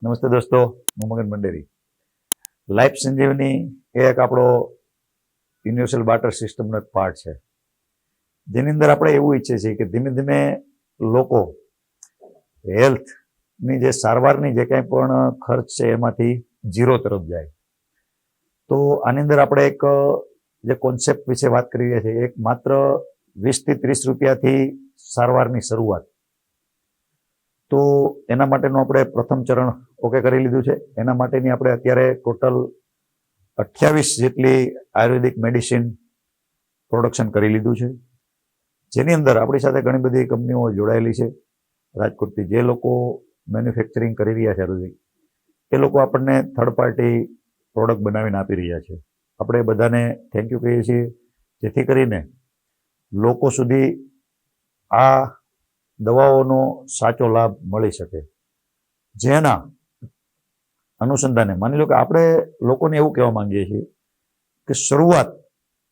નમસ્તે દોસ્તો, હું મગન મંડેરી. લાઈફ સંજીવની એ એક આપણો યુનિવર્સલ બાર્ટર સિસ્ટમનો એક પાર્ટ છે, જેની અંદર આપણે એવું ઈચ્છીએ છીએ કે ધીમે ધીમે લોકો હેલ્થની જે સારવારની જે કંઈ પણ ખર્ચ છે એમાંથી ઝીરો તરફ જાય. તો આની અંદર આપણે એક જે કોન્સેપ્ટ વિશે વાત કરી રહ્યા છીએ, એક માત્ર 20 થી 30 રૂપિયાથી સારવારની શરૂઆત. તો એના માટેનું આપણે પ્રથમ ચરણ ઓકે કરી લીધું છે. એના માટેની આપણે અત્યારે ટોટલ 28 જેટલી આયુર્વેદિક મેડિસિન પ્રોડક્શન કરી લીધું છે, જેની અંદર આપણી સાથે ઘણી બધી કંપનીઓ જોડાયેલી છે રાજકોટથી. જે લોકો મેન્યુફેક્ચરિંગ કરી રહ્યા છે આયુર્વેદિક, એ લોકો આપણને થર્ડ પાર્ટી પ્રોડક્ટ બનાવીને આપી રહ્યા છે. આપણે બધાને થેન્ક યુ કહીએ છીએ, જેથી કરીને લોકો સુધી આ દવાઓનો સાચો લાભ મળી શકે. જેના અનુસંધાને માની લો કે આપણે લોકોને એવું કહેવા માંગીએ છીએ કે શરૂઆત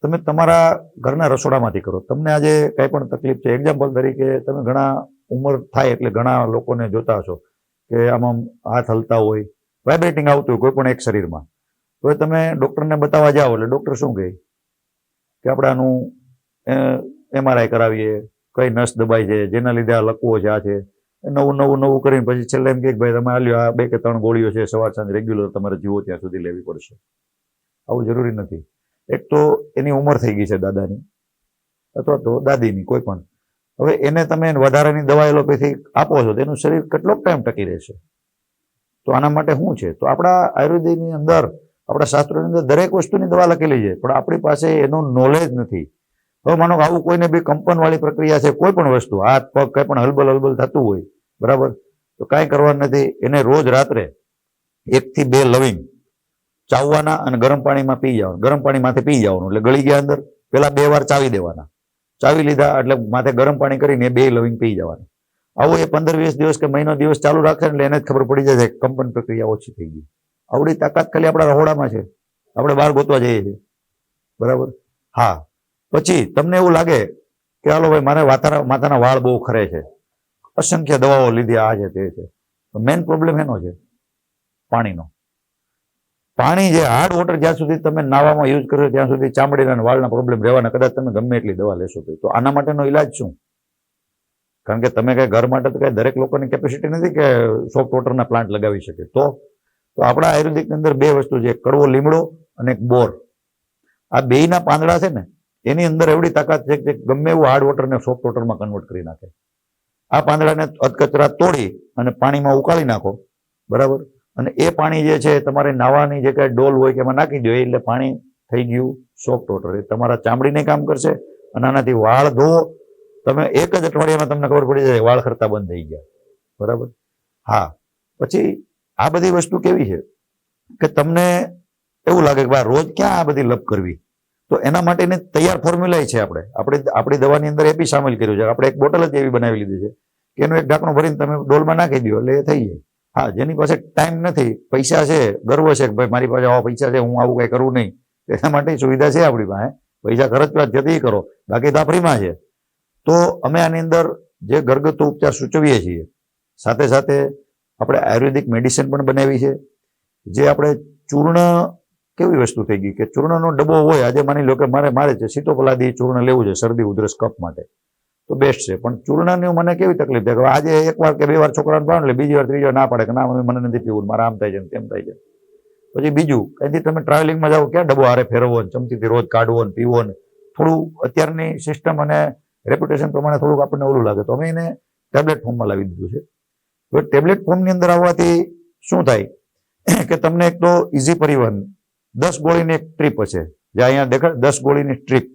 તમે તમારા ઘરના રસોડામાંથી કરો. તમને આજે કંઈ પણ તકલીફ છે, એક્ઝામ્પલ તરીકે તમે ઘણા ઉંમર થાય એટલે ઘણા લોકોને જોતા હશો કે આમાં હાથ હલતા હોય, વાઇબ્રેટિંગ આવતું હોય કોઈ પણ એક શરીરમાં, તો તમે ડૉક્ટરને બતાવવા જાઓ એટલે ડૉક્ટર શું કહે કે આપણે આનું MRI કરાવીએ, કઈ નસ દબાઈ છે, જેના લીધે આ લકવો છે, આ છે, નવું કરીને પછી છેલ્લે એમ કે ભાઈ તમે આ લ્યો, આ 2 કે 3 ગોળીઓ છે, સવાર સાંજ રેગ્યુલર તમારે જીવો ત્યાં સુધી લેવી પડશે. આવું જરૂરી નથી. એક તો એની ઉંમર થઈ ગઈ છે દાદાની અથવા તો દાદીની, કોઈ પણ. હવે એને તમે વધારાની દવા એલોપેથી આપો છો તો એનું શરીર કેટલોક ટાઈમ ટકી રહેશે. તો આના માટે શું છે, તો આપણા આયુર્વેદની અંદર, આપણા શાસ્ત્રોની અંદર દરેક વસ્તુની દવા લખેલી છે, પણ આપણી પાસે એનું નોલેજ નથી. હવે માનો કે આવું કોઈને બી કંપનવાળી પ્રક્રિયા છે, કોઈ પણ વસ્તુ, હાથ પગ કંઈ પણ હલબલ થતું હોય, બરાબર, તો કાંઈ કરવાનું નથી. એને રોજ રાત્રે 1 થી 2 લવિંગ ચાવવાના અને ગરમ પાણીમાં પી જવાનું. ગરમ પાણીમાંથી પી જવાનું એટલે ગળી ગયા અંદર. પહેલાં 2 વાર ચાવી દેવાના. ચાવી લીધા એટલે માથે ગરમ પાણી કરીને 2 લવિંગ પી જવાના. આવું એ 15-20 દિવસ કે મહિનો દિવસ ચાલુ રાખે એટલે એને જ ખબર પડી જાય કે કંપન પ્રક્રિયા ઓછી થઈ ગઈ. આવડી તાકાત ખાલી આપણા રહોડામાં છે, આપણે બહાર ગોતવા જઈએ છીએ, બરાબર. હા, પછી તમને એવું લાગે કે હાલો ભાઈ મારે માથાના વાળ બહુ ખરે છે, અસંખ્ય દવાઓ લીધી, આ છે તે છે. મેઇન પ્રોબ્લેમ એનો છે પાણીનો. પાણી જે હાર્ડ વોટર જ્યાં સુધી તમે નાવામાં યુઝ કરો ત્યાં સુધી ચામડીના અને વાળના પ્રોબ્લેમ રહેવાના, કદાચ તમે ગમે એટલી દવા લેશો તો. આના માટેનો ઇલાજ શું? કારણ કે તમે કઈ ઘર માટે તો કઈ દરેક લોકોની કેપેસિટી નથી કે સોફ્ટ વોટરના પ્લાન્ટ લગાવી શકે. તો આપણા આયુર્વેદિકની અંદર 2 વસ્તુ છે, કડવો લીમડો અને એક બોર. આ બેયના પાંદડા છે ને, એની અંદર એવડી તાકાત છે કે ગમે એવું હાર્ડ વોટરને સોફ્ટ વોટરમાં કન્વર્ટ કરી નાખે. આ પાંદડાને અધકચરા તોડી અને પાણીમાં ઉકાળી નાખો, બરાબર, અને એ પાણી જે છે તમારે નાવાની જે કાંઈ ડોલ હોય કે એમાં નાખી દો, એટલે પાણી થઈ ગયું સોફ્ટ વોટર. એ તમારા ચામડીને કામ કરશે અને આનાથી વાળ ધોવો તમે 1 જ અઠવાડિયામાં તમને ખબર પડી જાય વાળ ખરતા બંધ થઈ ગયા, બરાબર. હા, પછી આ બધી વસ્તુ કેવી છે કે તમને એવું લાગે કે ભાઈ રોજ ક્યાં આ બધી લપ કરવી, તો એના માટેની તૈયાર ફોર્મ્યુલા છે. આપણી દવાની અંદર એ બી સામેલ કર્યું છે. આપણે એક બોટલ જ એવી બનાવી લીધી છે કે એનું એક ઢાંકણું ભરીને તમે ડોલમાં નાખી દો એટલે એ થઈ જાય. હા, જેની પાસે ટાઈમ નથી, પૈસા છે, ગર્વ છે કે ભાઈ મારી પાસે આવા પૈસા છે, હું આવું કંઈ કરવું નહીં, એના માટે સુવિધા છે આપણી પાસે. પૈસા ખર્ચવા જતી કરો, બાકી તો આ ફ્રીમાં છે. તો અમે આની અંદર જે ઘરગથ્થુ ઉપચાર સૂચવીએ છીએ, સાથે સાથે આપણે આયુર્વેદિક મેડિસિન પણ બનાવી છે. જે આપણે ચૂર્ણ, કેવી વસ્તુ થઈ ગઈ કે ચૂર્ણનો ડબ્બો હોય, આજે માની લો કે મારે છે સીતોપલાદી ચૂર્ણ લેવું છે શરદી ઉધરસ કફ માટે, તો બેસ્ટ છે. પણ ચૂર્ણની મને કેવી તકલીફ છે કે આજે 1 વાર કે 2 વાર છોકરાને પાડો એટલે બીજી વાર ત્રીજી વાર ના પાડે કે ના મને નથી પીવું, મારે આમ થાય છે તેમ થાય છે. પછી બીજું અહીંથી તમે ટ્રાવેલિંગમાં જાઓ, ક્યાં ડબ્બો હારે ફેરવો ને ચમચીથી રોજ કાઢવો ને પીવો ને, થોડું અત્યારની સિસ્ટમ અને રેપ્યુટેશન પ્રમાણે થોડુંક આપણને ઓલું લાગે, તો અમે એને ટેબ્લેટ ફોર્મમાં લાવી દીધું છે. તો ટેબ્લેટ ફોર્મની અંદર આવવાથી શું થાય કે તમને એક તો ઇઝી પરિવહન, 10 ગોળીની એક ટ્રીપ હશે, જે અહીંયા દેખાય 10 ગોળીની સ્ટ્રીપ,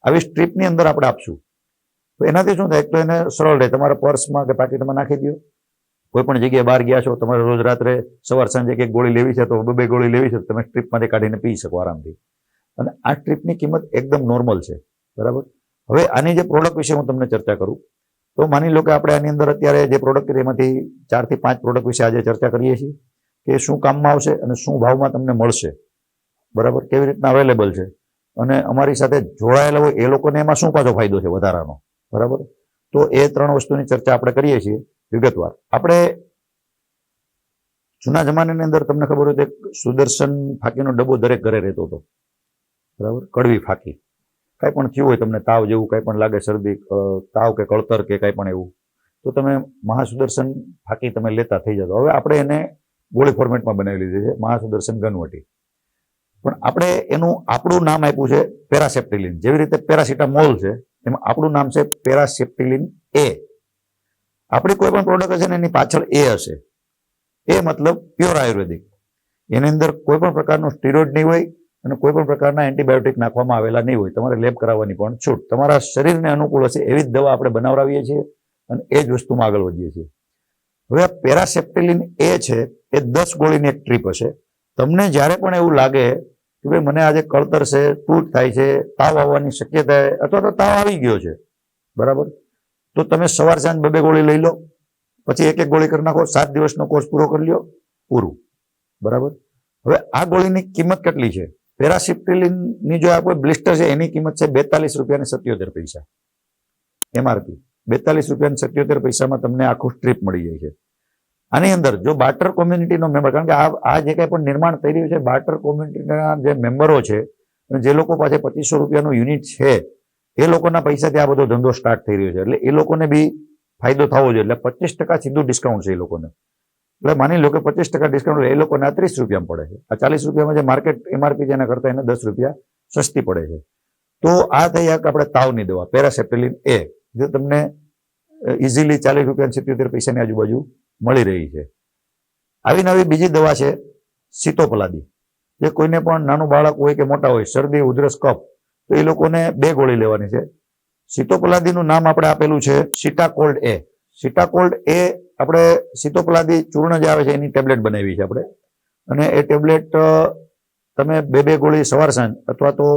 આવી સ્ટ્રીપની અંદર આપણે આપશું. તો એનાથી શું થાય, એક તો એને સરળ રહે, તમારા પર્સમાં કે પાકીટમાં નાખી દો. કોઈ પણ જગ્યાએ બહાર ગયા છો, તમારે રોજ રાત્રે સવાર સાંજે 1 ગોળી લેવી છે તો 2 ગોળી લેવી છે, તમે સ્ટ્રીપમાંથી કાઢીને પી શકો આરામથી. અને આ સ્ટ્રીપની કિંમત એકદમ નોર્મલ છે, બરાબર. હવે આની જે પ્રોડક્ટ વિશે હું તમને ચર્ચા કરું, તો માની લો કે આપણે આની અંદર અત્યારે જે પ્રોડક્ટ કરી એમાંથી 4 થી 5 પ્રોડક્ટ વિશે આજે ચર્ચા કરીએ છીએ કે શું કામમાં આવશે અને શું ભાવમાં તમને મળશે, બરાબર, કેવી રીતના અવેલેબલ છે, અને અમારી સાથે જોડાયેલા હોય એ લોકોને એમાં શું પાછો ફાયદો છે વધારાનો, બરાબર. તો એ 3 વસ્તુની ચર્ચા આપણે કરીએ છીએ વિગતવાર. આપણે જૂના જમાનાની અંદર તમને ખબર હોય તો સુદર્શન ફાકીનો ડબ્બો દરેક ઘરે રહેતો હતો, બરાબર, કડવી ફાકી. કાંઈ પણ થયું હોય, તમને તાવ જેવું કાંઈ પણ લાગે, શરદી, તાવ કે કળતર કે કાંઈ પણ એવું, તો તમે મહાસુદર્શન ફાકી તમે લેતા થઈ જતો. હવે આપણે એને ગોળી ફોર્મેટમાં બનાવી લીધી છે, મહાસુદર્શન ઘનવટી. પણ આપણે આપણું નામ આપ્યું છે પેરાસેપ્ટિલિન. જેવી રીતે પેરાસિટામોલ છે, એમાં આપણું નામ છે પેરાસેપ્ટિલિન એ. આપણી કોઈ પણ પ્રોડક્ટ હશે ને એની પાછળ એ હશે. એ મતલબ પ્યોર આયુર્વેદિક. એની અંદર કોઈ પણ પ્રકારનું સ્ટીરોઇડ નહીં હોય અને કોઈ પણ પ્રકારના એન્ટીબાયોટિક નાખવામાં આવેલા નહીં હોય. તમારે લેબ કરાવવાની પણ છૂટ. તમારા શરીરને અનુકૂળ હશે એવી જ દવા આપણે બનાવડાવીએ છીએ અને એ જ વસ્તુમાં આગળ વધીએ છીએ. હવે આ પેરાસેપ્ટિલિન એ છે એ 10 ગોળીની એક ટ્રીપ હશે. તમને જ્યારે પણ એવું લાગે કે ભાઈ મને આજે કળતર છે, તૂટ થાય છે, તાવ આવવાની શક્યતા અથવા તો તાવ આવી ગયો છે, બરાબર, તો તમે સવાર સાંજ 2 ગોળી લઈ લો, પછી 1 ગોળી કરી નાખો, 7 દિવસનો કોર્સ પૂરો કરી લો, પૂરું, બરાબર. હવે આ ગોળીની કિંમત કેટલી છે? પેરાસેપ્ટિલિનની જો આ કોઈ બ્લિસ્ટર છે એની કિંમત છે 42 રૂપિયા અને 77 પૈસા એમઆરપી. 42 રૂપિયા અને 77 પૈસામાં તમને આખું સ્ટ્રીપ મળી જાય છે. આની અંદર જો બાર્ટર કોમ્યુનિટીનો મેમ્બર, કારણ કે આ જે કંઈ પણ નિર્માણ થઈ રહ્યું છે, બાર્ટર કોમ્યુનિટીના જે મેમ્બરો છે, જે લોકો પાસે 2500 રૂપિયાનું યુનિટ છે, એ લોકોના પૈસાથી આ બધો ધંધો સ્ટાર્ટ થઈ રહ્યો છે. એટલે એ લોકોને બી ફાયદો થવો જોઈએ. એટલે 25% સીધું ડિસ્કાઉન્ટ છે એ લોકોને. એટલે માની લો કે 25% ડિસ્કાઉન્ટ એ લોકોને આ 30 રૂપિયામાં પડે છે. આ 40 રૂપિયામાં જે માર્કેટ એમઆરપી જેના કરતા એને 10 રૂપિયા સસ્તી પડે છે. તો આ થઈ આપણે તાવની દવા પેરાસેપ્ટિલિન એ, જે તમને ઇઝીલી 40 રૂપિયા 77 પૈસાની આજુબાજુ મળી રહી છે. આવી નવી બીજી દવા છે સીતોપલાદી. જે કોઈને પણ નાનું બાળક હોય કે મોટા હોય, શરદી, ઉધરસ, કફ, તો એ લોકોને 2 ગોળી લેવાની છે. સીતોપલાદીનું નામ આપણે આપેલું છે સીટાકોલ્ડ એ. સીટાકોલ્ડ એ આપણે સીતોપલાદી ચૂર્ણ જે આવે છે એની ટેબ્લેટ બનાવી છે આપણે. અને એ ટેબ્લેટ તમે 2 ગોળી સવાર સાંજ, અથવા તો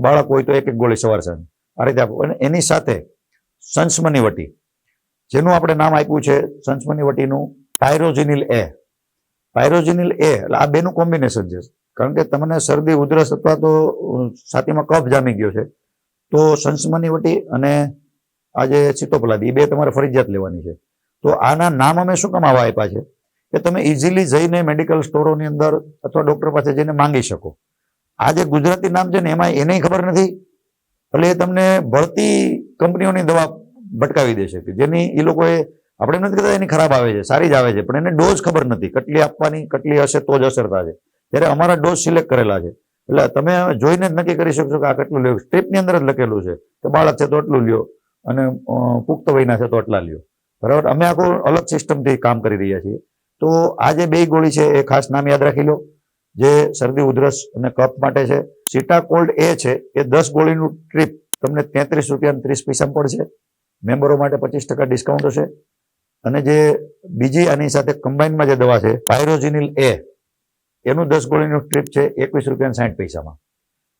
બાળક હોય તો 1 ગોળી સવાર સાંજ, આ રીતે આપો. અને એની સાથે સંસ્મની વટી, જેનું આપણે નામ આપ્યું છે સંસ્મની વટીનું પાયરોજિનિલ એ. પાયરોજિનિલ એ એટલે આ બેનું કોમ્બિનેશન છે. કારણ કે તમને શરદી, ઉધરસ અથવા તો છાતીમાં કફ જામી ગયો છે, તો સંસ્મની વટી અને આ જે સીતોપલાદી, એ 2 તમારે ફરજિયાત લેવાની છે. તો આના નામ અમે શું કામ આવા આપ્યા છે કે તમે ઇઝીલી જઈને મેડિકલ સ્ટોરોની અંદર અથવા ડૉક્ટર પાસે જઈને માંગી શકો. આ જે ગુજરાતી નામ છે ને એમાં એને ખબર નથી, એટલે એ તમને ભળતી કંપનીઓની દવા ભટકાવી દેશે કે જેની એ લોકોએ, આપણે એમ નથી કહેતા એની ખરાબ આવે છે, સારી જ આવે છે, પણ એને ડોઝ ખબર નથી, કેટલી આપવાની, કેટલી હશે તો જ અસર થશે. ત્યારે અમારા ડોઝ સિલેક્ટ કરેલા છે, એટલે તમે જોઈને જ નક્કી કરી શકશો કે આ કેટલું લેવું. સ્ટ્રીપની અંદર જ લખેલું છે કે બાળક છે તો એટલું લ્યો અને પુખ્ત વયના છે તો એટલા લ્યો, બરાબર. અમે આખું અલગ સિસ્ટમથી કામ કરી રહ્યા છીએ. તો આ જે 2 ગોળી છે એ ખાસ નામ યાદ રાખી લો, જે શરદી, ઉધરસ અને કફ માટે છે. સીટાકોલ્ડ એ છે એ 10 ગોળીનું ટ્રીપ તમને 33 રૂપિયા અને 30 પૈસા પડશે. મેમ્બરો માટે 25% ડિસ્કાઉન્ટ હશે. અને જે બીજી આની સાથે કમ્બાઈનમાં જે દવા છે પાયરોજિનિલ એ, એનું 10 ગોળીનું સ્ટ્રીપ છે 21 રૂપિયા અને 60 પૈસામાં.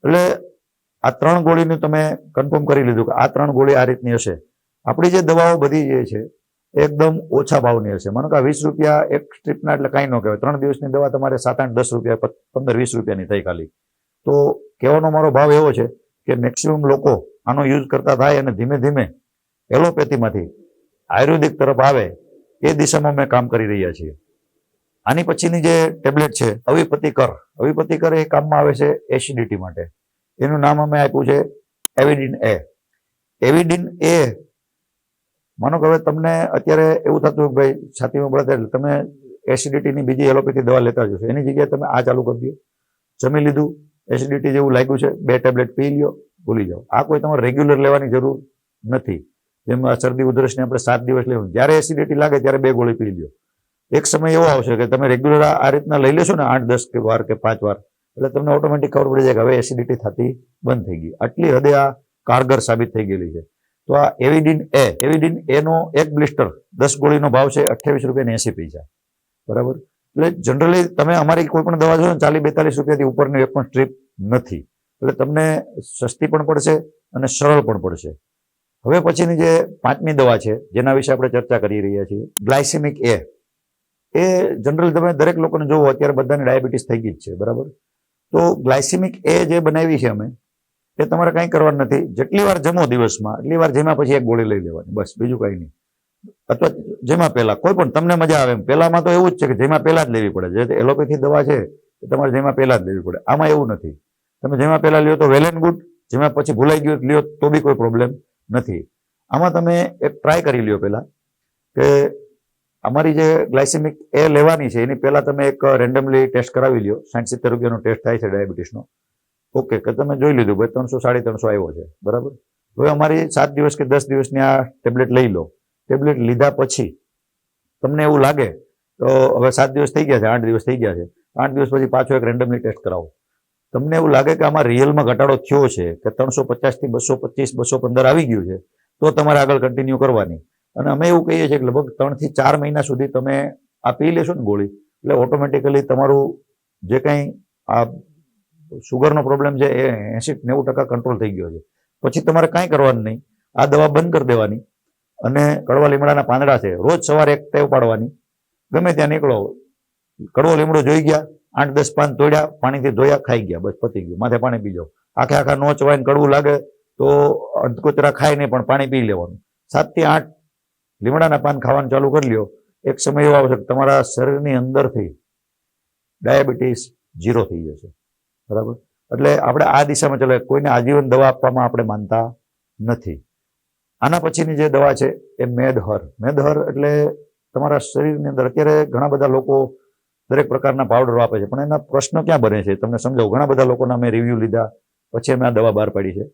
એટલે આ 3 ગોળીનું તમે કન્ફર્મ કરી લીધું કે આ 3 ગોળી આ રીતની હશે. આપણી જે દવાઓ બધી જે છે એકદમ ઓછા ભાવની હશે. માનો કે 20 રૂપિયા એક સ્ટ્રીપના, એટલે કાંઈ ન કહેવાય. 3 દિવસની દવા તમારે 7, 8, 10 રૂપિયા, 15, 20 રૂપિયાની થઈ ખાલી. તો કહેવાનો મારો ભાવ એવો છે કે મેક્સિમમ લોકો આનો યુઝ કરતા થાય અને ધીમે ધીમે એલોપેથીમાંથી આયુર્વેદિક તરફ આવે, એ દિશામાં અમે કામ કરી રહ્યા છીએ. આની પછીની જે ટેબ્લેટ છે અવિપતિકર. અવિપતિકર એ કામમાં આવે છે એસિડિટી માટે. એનું નામ અમે આપ્યું છે એવિડિન એ. એવિડિન એ, માનો કે હવે તમને અત્યારે એવું થતું કે ભાઈ છાતીમાં બળતરા, એટલે તમે એસિડિટીની બીજી એલોપેથી દવા લેતા જશો, એની જગ્યાએ તમે આ ચાલુ કરી દો. જમી લીધું, એસિડિટી જેવું લાગ્યું છે, 2 ટેબ્લેટ પી લ્યો, ભૂલી જાઓ. આ કોઈ તમારે રેગ્યુલર લેવાની જરૂર નથી. જેમ શરદી, ઉધરસને આપણે 7 દિવસ લેવાનું, જ્યારે એસિડિટી લાગે ત્યારે 2 ગોળી પી લ્યો. એક સમય એવો આવશે કે તમે રેગ્યુલર આ રીતના લઈ લેશો ને 8, 10 વાર કે 5 વાર, એટલે તમને ઓટોમેટિક ખબર પડી જાય કે હવે એસિડિટી થતી બંધ થઈ ગઈ. આટલી હદે આ કારગર સાબિત થઈ ગયેલી છે. તો આ એવિડિન એનો એક બ્લિસ્ટર 10 ગોળીનો ભાવ છે 28 રૂપિયા 80 પૈસા, બરાબર. એટલે જનરલી તમે અમારી કોઈ પણ દવા જો 40-42 રૂપિયાથી ઉપરની એક પણ સ્ટ્રીપ નથી. એટલે તમને સસ્તી પણ પડશે અને સરળ પણ પડશે. હવે પછીની જે 5મી દવા છે જેના વિશે આપણે ચર્ચા કરી રહ્યા છીએ, ગ્લાયસેમિક એ. એ જનરલ તમે દરેક લોકોને જોવો, અત્યારે બધાને ડાયાબિટીસ થઈ ગઈ જ છે, બરાબર. તો ગ્લાયસેમિક એ જે બનાવી છે અમે, એ તમારે કંઈ કરવાનું નથી. જેટલી વાર જમો દિવસમાં એટલી વાર જમ્યા પછી 1 ગોળી લઈ લેવાની, બસ, બીજું કંઈ નહીં. અથવા જેમાં પહેલા કોઈ પણ તમને મજા આવે એમ. પહેલામાં તો એવું જ છે કે જેમાં પહેલા જ લેવી પડે. જે એલોપેથી દવા છે એ તમારે જેમાં પહેલા જ લેવી પડે. આમાં એવું નથી. તમે જેમાં પહેલા લ્યો તો વેલ એન્ડ ગુડ, જેમાં પછી ભૂલાઈ ગયું લ્યો તો બી કોઈ પ્રોબ્લેમ નથી. આમાં તમે એક ટ્રાય કરી લ્યો પહેલા કે અમારી જે ગ્લાયસેમિક એ લેવાની છે એની પહેલા તમે એક રેન્ડમલી ટેસ્ટ કરાવી લ્યો. 60-70 રૂપિયાનો ટેસ્ટ થાય છે ડાયાબિટીસનો. ઓકે, કે તમે જોઈ લીધું ભાઈ 300 350 આવ્યો છે, બરાબર. હવે અમારી 7 દિવસ કે 10 દિવસની આ ટેબ્લેટ લઈ લો. ટેબ્લેટ લીધા પછી તમને એવું લાગે તો હવે 7 દિવસ થઈ ગયા છે, 8 દિવસ થઈ ગયા છે, 8 દિવસ પછી પાછો એક રેન્ડમલી ટેસ્ટ કરાવો. તમને એવું લાગે કે આમાં રિયલમાં ઘટાડો થયો છે, કે 350 થી 225 215 આવી ગયું છે, તો તમારે આગળ કન્ટિન્યુ કરવાની. અને અમે એવું કહીએ છીએ કે લગભગ 3 થી 4 મહિના સુધી તમે આ પી લેશો ને ગોળી, એટલે ઓટોમેટિકલી તમારું જે કંઈ આ સુગરનો પ્રોબ્લેમ છે એ 80-90% કંટ્રોલ થઈ ગયો છે. પછી તમારે કાંઈ કરવાનું નહીં, આ દવા બંધ કરી દેવાની. અને કડવા લીમડાના પાંદડા છે, રોજ સવારે એક ટેવ પાડવાની. ગમે ત્યાં નીકળો, કડવો લીમડો જોઈ ગયા, 8-10 પાન તોડ્યા, પાણીથી ધોયા, ખાઈ ગયા, બસ પતી ગયું. માથે પાણી પી જાઓ. આખા નો ચવાઈને કડવું લાગે તો અંધકોતરા ખાય નહીં, પણ પાણી પી લેવાનું. 7 થી 8 લીમડાના પાન ખાવાનું ચાલુ કરી લ્યો. એક સમય એવો આવશે કે તમારા શરીરની અંદરથી ડાયાબિટીસ 0 થઈ જશે, બરાબર. એટલે આપણે આ દિશામાં ચાલે. કોઈને આજીવન દવા આપવામાં આપણે માનતા નથી. આના પછીની જે દવા છે એ મેદહર. મેદહર એટલે તમારા શરીરની અંદર અત્યારે ઘણા બધા લોકો દરેક પ્રકારના પાવડરો આપે છે, પણ એના પ્રશ્ન ક્યાં બને છે તમને સમજાવું. ઘણા બધા લોકોના અમે રિવ્યૂ લીધા, પછી અમે આ દવા બહાર પાડી છે.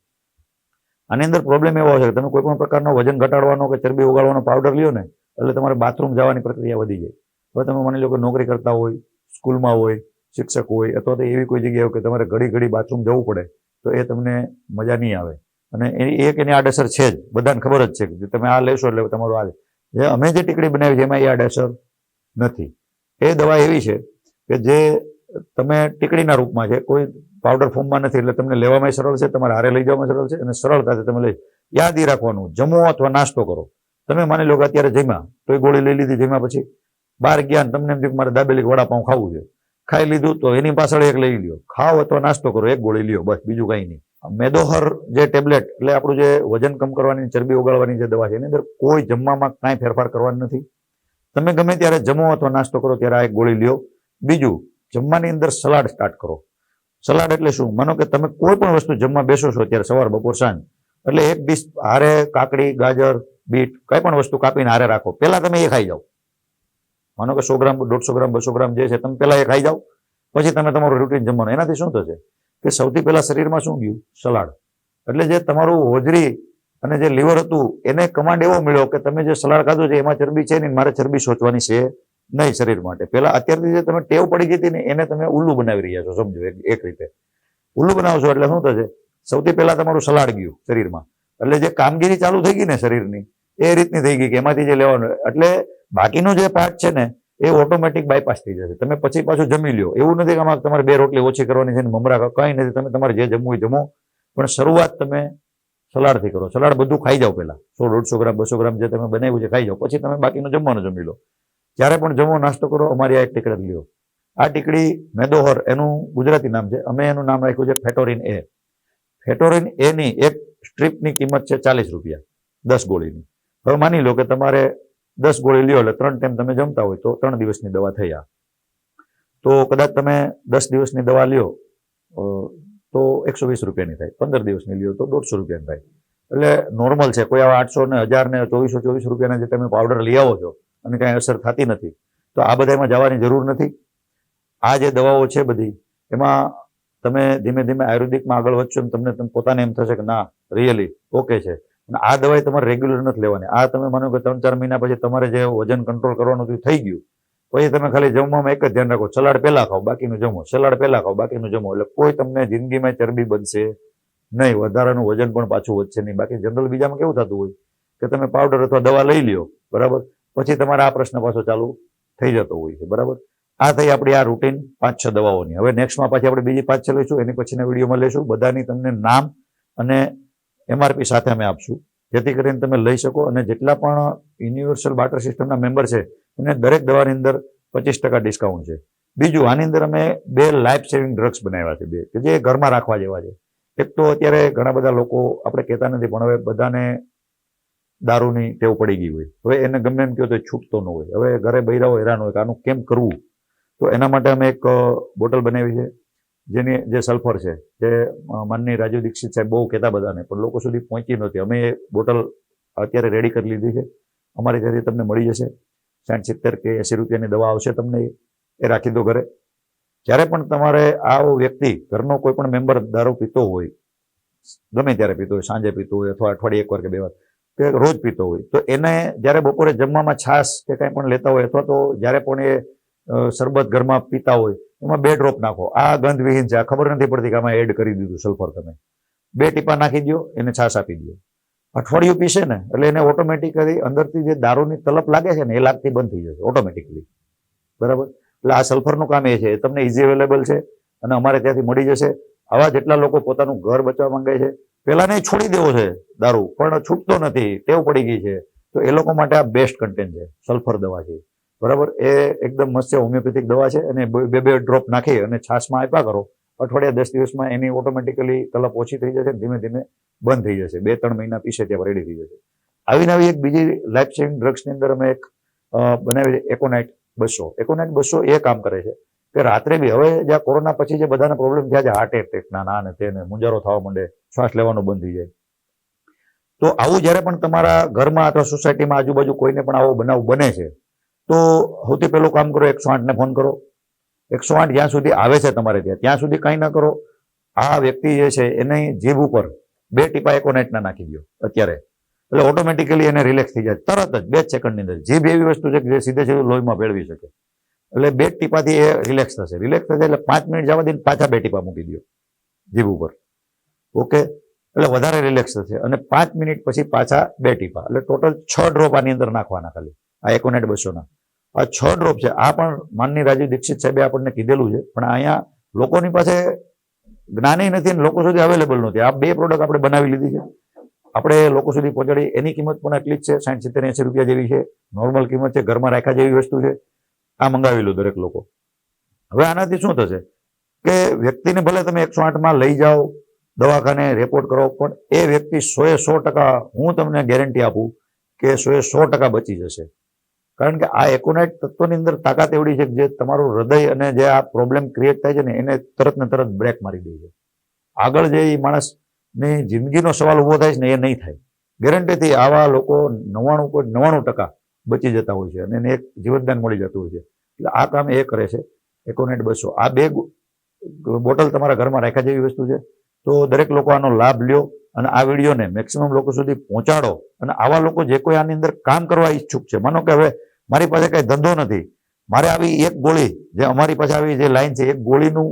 આની અંદર પ્રોબ્લેમ એવો છે કે તમે કોઈ પણ પ્રકારનો વજન ઘટાડવાનો કે ચરબી ઓગાળવાનો પાવડર લ્યો ને, એટલે તમારે બાથરૂમ જવાની પ્રક્રિયા વધી જાય. હવે તમે માની લો કે નોકરી કરતા હોય, સ્કૂલમાં હોય, શિક્ષક હોય, અથવા તો એવી કોઈ જગ્યાએ કે તમારે ઘડી બાથરૂમ જવું પડે, તો એ તમને મજા નહીં આવે. અને એની આડઅસર છે જ, બધાને ખબર જ છે કે તમે આ લેશો એટલે તમારું આ. જે અમે જે ટીકડી બનાવી છે એમાં એ આડઅસર નથી. એ દવા એવી છે કે જે તમે ટીકડીના રૂપમાં છે, કોઈ પાવડર ફોર્મમાં નથી, એટલે તમને લેવામાં સરળ છે, તમારે હારે લઈ જવામાં સરળ છે, અને સરળતાથી તમે લઈ. યાદ રાખવાનું, જમો અથવા નાસ્તો કરો. તમે માની લો કે અત્યારે જમ્યા તો એ ગોળી લઈ લીધી, જમ્યા પછી બહાર ગયા તમને એમ થયું કે મારે દાબેલી વડાપાઉં ખાવું છે, ખાઈ લીધું તો એની પાછળ એક લઈ લ્યો. ખાઓ અથવા નાસ્તો કરો, એક ગોળી લ્યો, બસ, બીજું કંઈ નહીં. મેદોહર જે ટેબ્લેટ એટલે આપણું જે વજન કમ કરવાની, ચરબી ઓગાળવાની જે દવા છે, એની અંદર કોઈ જમવામાં કાંઈ ફેરફાર કરવાનું નથી. તમે ગમે ત્યારે જમો અથવા નાસ્તો કરો ત્યારે આ એક ગોળી લ્યો. બીજું, જમવાની અંદર સલાડ સ્ટાર્ટ કરો. સલાડ એટલે શું? માનો કે તમે કોઈ પણ વસ્તુ જમવા બેસો છો ત્યારે સવાર, બપોર, સાંજ, એટલે એક ડીશ હારે કાકડી, ગાજર, બીટ, કઈ પણ વસ્તુ કાપીને હારે રાખો. પહેલા તમે એ ખાઈ જાઓ. માનો કે 100 ગ્રામ, 150 ગ્રામ, 200 ગ્રામ જે છે તમે પહેલા એ ખાઈ જાઓ, પછી તમે તમારું રૂટીન જમવાનું. એનાથી શું થશે કે સૌથી પહેલા શરીરમાં શું ગયું? સલાડ. એટલે જે તમારું હોજરી અને જે લીવર હતું એને કમાન્ડ એવો મળ્યો કે તમે જે સલાડ ખાધું છે એમાં ચરબી છે નહીં, મારે ચરબી સોચવાની છે નહીં શરીર માટે. પહેલા અત્યારથી જે તમે ટેવ પડી ગઈ હતી ને એને તમે ઉલ્લુ બનાવી રહ્યા છો, સમજો. એક રીતે ઉલ્લુ બનાવશો એટલે શું થશે? સૌથી પહેલા તમારું સલાડ ગયું શરીરમાં, એટલે જે કામગીરી ચાલુ થઈ ગઈ ને શરીરની, એ રીતની થઈ ગઈ કે એમાંથી જે લેવાનું, એટલે બાકીનો જે પાર્ટ છે ને એ ઓટોમેટિક બાયપાસ થઈ જશે. તમે પછી પાછું જમી લ્યો. એવું નથી કે આમાં તમારે 2 રોટલી ઓછી કરવાની છે ને મમરા, કંઈ નથી. તમે તમારે જે જમવું હોય જમો, પણ શરૂઆત તમે સલાડથી કરો. સલાડ બધું ખાઈ જાઓ પહેલા, 100-150 ગ્રામ, 200 ગ્રામ જે તમે બનાવ્યું છે ખાઈ જાઓ, પછી તમે બાકીનું જમવાનું જમી લો. જ્યારે પણ જમો, નાસ્તો કરો, અમારી આ એક ટીકડી લ્યો. આ ટીકડી મેદોહર એનું ગુજરાતી નામ છે, અમે એનું નામ રાખ્યું છે ફેટોરિન એ. ફેટોરિન એની એક સ્ટ્રીપની કિંમત છે 40 રૂપિયા, 10 ગોળીની. હવે માની લો કે તમારે 10 ગોળી લ્યો એટલે 3 ટાઈમ તમે જમતા હોય તો 3 દિવસની દવા થઈ. આ તો કદાચ તમે 10 દિવસની દવા લ્યો તો 120 રૂપિયાની થાય, 15 દિવસની લ્યો તો 150 રૂપિયાની થાય. એટલે નોર્મલ છે. કોઈ આવા 800 ને 1000 ને 2424 રૂપિયાના જે તમે પાવડર લઈ આવો છો અને કાંઈ અસર થતી નથી, તો આ બધામાં જવાની જરૂર નથી. આ જે દવાઓ છે બધી, એમાં તમે ધીમે ધીમે આયુર્વેદિકમાં આગળ વધશો ને તમને પોતાને એમ થશે કે ના, રિયલી ઓકે છે. અને આ દવાઈ તમારે રેગ્યુલર નથી લેવાની. આ તમે માનો કે 3-4 મહિના પછી તમારે જે વજન કંટ્રોલ કરવાનું થઈ ગયું, પછી તમે ખાલી જમવામાં એક જ ધ્યાન રાખો, સલાડ પહેલા ખાઓ, બાકીનું જમો, સલાડ પહેલા ખાઓ, બાકીનું જમો. એટલે કોઈ તમને જિંદગીમાં ચરબી બનશે નહીં, વધારાનું વજન પણ પાછું વધશે નહીં. બાકી જનરલ બીજામાં કેવું થતું હોય કે તમે પાવડર અથવા દવા લઈ લ્યો, બરાબર, પછી તમારે આ પ્રશ્ન પાછો ચાલુ થઈ જતો હોય છે, બરાબર. આ થઈ આપણી આ રૂટીન 5-6 દવાઓની. હવે નેક્સ્ટમાં પાછી આપણે બીજી 5-6 લઈશું, એની પછીના વિડીયોમાં લઈશું. બધાની તમને નામ અને MRP સાથે અમે આપશું, જેથી કરીને તમે લઈ શકો. અને જેટલા પણ યુનિવર્સલ બાર્ટર સિસ્ટમના મેમ્બર છે એને દરેક દવાની અંદર 25% ડિસ્કાઉન્ટ છે. બીજું, આની અંદર અમે 2 લાઈફ સેવિંગ ડ્રગ્સ બનાવ્યા છે, 2 કે જે ઘરમાં રાખવા જેવા છે. એક તો અત્યારે ઘણા બધા લોકો આપણે કહેતા નથી, પણ હવે બધાને દારૂની ટેવ પડી ગઈ હોય, હવે એને ગમે એમ કહો તો છૂટતો ન હોય, હવે ઘરે બૈરાઓ હેરાન હોય કે આનું કેમ કરવું, તો એના માટે અમે એક બોટલ બનાવી છે જેની જે સલ્ફર છે, જે માનની રાજુ દીક્ષિત સાહેબ બહુ કહેતા બધાને, પણ લોકો સુધી પહોંચી નહોતી. અમે એ બોટલ અત્યારે રેડી કરી લીધી છે, અમારી ત્યાંથી તમને મળી જશે. 60-70 કે 80 રૂપિયાની દવા આવશે, તમને એ રાખી દો ઘરે. જ્યારે પણ તમારે આવો વ્યક્તિ ઘરનો કોઈ પણ મેમ્બર દારૂ પીતો હોય, ગમે ત્યારે પીતો હોય, સાંજે પીતો હોય અથવા અઠવાડિયે 1 વાર કે 2 વાર કે રોજ પીતો હોય, તો એને જ્યારે બપોરે જમવામાં છાશ કે કંઈ પણ લેતા હોય અથવા તો જ્યારે પણ એ શરબત ઘરમાં પીતા હોય એમાં 2 ડ્રોપ નાખો. આ ગંધવિહીન છે, આ ખબર નથી પડતી કે આમાં એડ કરી દીધું સલ્ફર. તમે 2 ટીપા નાખી દો, એને છાશ આપી દો. અઠવાડિયું પીશે ને એટલે એને ઓટોમેટિકલી અંદરથી જે દારૂની તલપ લાગે છે ને એ લાગતી બંધ થઈ જશે ઓટોમેટિકલી. બરાબર? એટલે આ સલ્ફરનું કામ એ છે, એ તમને ઇઝી અવેલેબલ છે અને અમારે ત્યાંથી મળી જશે. આવા જેટલા લોકો પોતાનું ઘર બચાવવા માંગે છે, પહેલાને છોડી દેવો છે દારૂ, પણ છૂટતો નથી, ટેવ પડી ગઈ છે, તો એ લોકો માટે આ બેસ્ટ કન્ટેન્ટ છે, સલ્ફર દવા છે. બરાબર? એ એકદમ મસ્ત હોમિયોપેથિક દવા છે અને 2 ડ્રોપ નાખી અને છાશમાં આપ્યા કરો. અઠવાડિયા 10 દિવસમાં એની ઓટોમેટિકલી તલપ ઓછી થઈ જશે, ધીમે ધીમે બંધ થઈ જશે. 2-3 મહિના પીશે ત્યાં રેડી થઈ જશે. આવી નવી એક બીજી લાઈફ સેવિંગ ડ્રગ્સની અંદર અમે એક બનાવી એકોનાઇટ 200. એકોનાઇટ 200 એ કામ કરે છે કે રાત્રે બી, હવે જ્યાં કોરોના પછી જે બધાના પ્રોબ્લેમ થયા છે, હાર્ટ એટેકના, ના ને તેને, મુંજારો થવા માંડે, શ્વાસ લેવાનો બંધ થઈ જાય, તો આવું જ્યારે પણ તમારા ઘરમાં અથવા સોસાયટીમાં આજુબાજુ કોઈને પણ આવો બનાવ બને છે, તો સૌથી પહેલું કામ કરો, 108ને ફોન કરો. 108 જ્યાં સુધી આવે છે તમારે ત્યાં સુધી કંઈ ના કરો. આ વ્યક્તિ જે છે એની જીભ ઉપર 2 ટીપા એકોનાઇટના નાખી દો અત્યારે, એટલે ઓટોમેટિકલી એને રિલેક્સ થઈ જાય તરત જ 2 સેકન્ડની અંદર. જીભ એવી વસ્તુ છે કે જે સીધે સીધું લોહીમાં ભેળવી શકે, એટલે 2 ટીપાથી એ રિલેક્સ થશે. રિલેક્સ થશે એટલે 5 મિનિટ જવા દઈને પાછા 2 ટીપા મૂકી દો જીભ ઉપર. ઓકે? એટલે વધારે રિલેક્સ થશે અને 5 મિનિટ પછી પાછા 2 ટીપા, એટલે ટોટલ 6 ડ્રોપ આની અંદર નાખવાના ખાલી આ એકોનાઇટ 200ના. આ 6 ડ્રોપ છે. આ પણ માનની રાજુ દીક્ષિત સાહેબે આપણને કીધેલું છે, પણ અહીંયા લોકોની પાસે જ્ઞાનય નથી અને લોકો સુધી અવેલેબલ નથી. આ 2 પ્રોડક્ટ આપણે બનાવી લીધી છે, આપણે લોકો સુધી પહોંચાડી. એની કિંમત પણ એટલી જ છે, 60-70-80 રૂપિયા જેવી છે. નોર્મલ કિંમત છે, ઘરમાં રાખ્યા જેવી વસ્તુ છે. આ મંગાવી લો દરેક લોકો. હવે આનાથી શું થશે કે વ્યક્તિને ભલે તમે 108માં લઈ જાઓ, દવાખાને રિપોર્ટ કરો, પણ એ વ્યક્તિ 100% હું તમને ગેરંટી આપું કે 100% બચી જશે. કારણ કે આ એકોનાઇટ તત્વની અંદર તાકાત એવડી છે કે જે તમારું હૃદય અને જે આ પ્રોબ્લેમ ક્રિએટ થાય છે ને એને તરત ને તરત બ્રેક મારી દે છે. આગળ જે માણસની જિંદગીનો સવાલ ઊભો થાય છે ને એ નહીં થાય. ગેરંટીથી આવા લોકો 99.99% બચી જતા હોય છે અને એને એક જીવતદાન મળી જતું હોય છે. એટલે આ કામ એ કરે છે એકોનાઇટ 200. આ 2 બોટલ તમારા ઘરમાં રાખ્યા જેવી વસ્તુ છે, તો દરેક લોકો આનો લાભ લ્યો અને આ વિડીયોને મેક્સિમમ લોકો સુધી પહોંચાડો. અને આવા લોકો જે કોઈ આની અંદર કામ કરવા ઈચ્છુક છે, માનો કે હવે મારી પાસે કંઈ ધંધો નથી, મારે આવી એક ગોળી, જે અમારી પાસે આવી જે લાઈન છે, એક ગોળીનું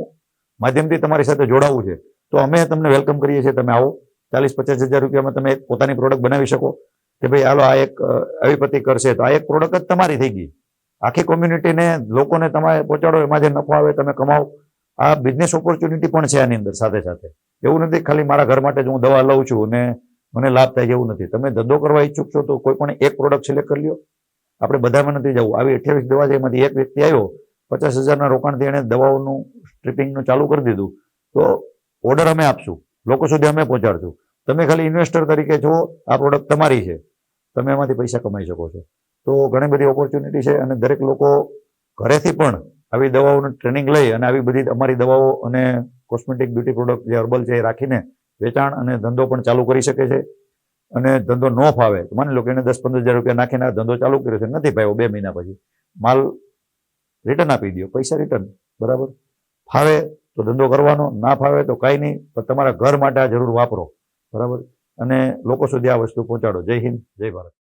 માધ્યમથી તમારી સાથે જોડાવવું છે, તો અમે તમને વેલકમ કરીએ છીએ. તમે આવો, 40-50 હજાર રૂપિયામાં તમે એક પોતાની પ્રોડક્ટ બનાવી શકો કે ભાઈ હાલો આ એક અવિપતિ કરશે, તો આ એક પ્રોડક્ટ જ તમારી થઈ ગઈ. આખી કોમ્યુનિટીને, લોકોને તમારે પહોંચાડો, એમાં જે નફો આવે તમે કમાઓ. આ બિઝનેસ ઓપોર્ચ્યુનિટી પણ છે આની અંદર સાથે સાથે. એવું નથી ખાલી મારા ઘર માટે જ હું દવા લઉં છું અને મને લાભ થાય છે, એવું નથી. તમે ધંધો કરવા ઈચ્છુક છો તો કોઈ પણ એક પ્રોડક્ટ સિલેક્ટ કરી લ્યો. આપણે બધામાં નથી જવું. આવી 28 દવા છે, એમાંથી એક વ્યક્તિ આવ્યો, 50,000ના રોકાણથી એણે દવાઓનું સ્ટ્રીપિંગનું ચાલુ કરી દીધું, તો ઓર્ડર અમે આપશું, લોકો સુધી અમે પહોંચાડશું. તમે ખાલી ઇન્વેસ્ટર તરીકે છો, આ પ્રોડક્ટ તમારી છે, તમે એમાંથી પૈસા કમાઈ શકો છો. તો ઘણી બધી ઓપોર્ચ્યુનિટી છે અને દરેક લોકો ઘરેથી પણ આવી દવાઓનું ટ્રેનિંગ લઈ અને આવી બધી અમારી દવાઓ અને કોસ્મેટિક બ્યુટી પ્રોડક્ટ જે હર્બલ છે એ રાખીને વેચાણ અને ધંધો પણ ચાલુ કરી શકે છે. અને ધંધો ન ફાવે તો માની લો કે એને 10-15 હજાર રૂપિયા નાખીને ધંધો ચાલુ કર્યો છે, નથી ભાવ્યો, 2 મહિના પછી માલ રિટર્ન આપી દો, પૈસા રિટર્ન. બરાબર? ફાવે તો ધંધો કરવાનો, ના ફાવે તો કાંઈ નહીં, પણ તમારા ઘર માટે આ જરૂર વાપરો. બરાબર? અને લોકો સુધી આ વસ્તુ પહોંચાડો. જય હિન્દ, જય ભારત.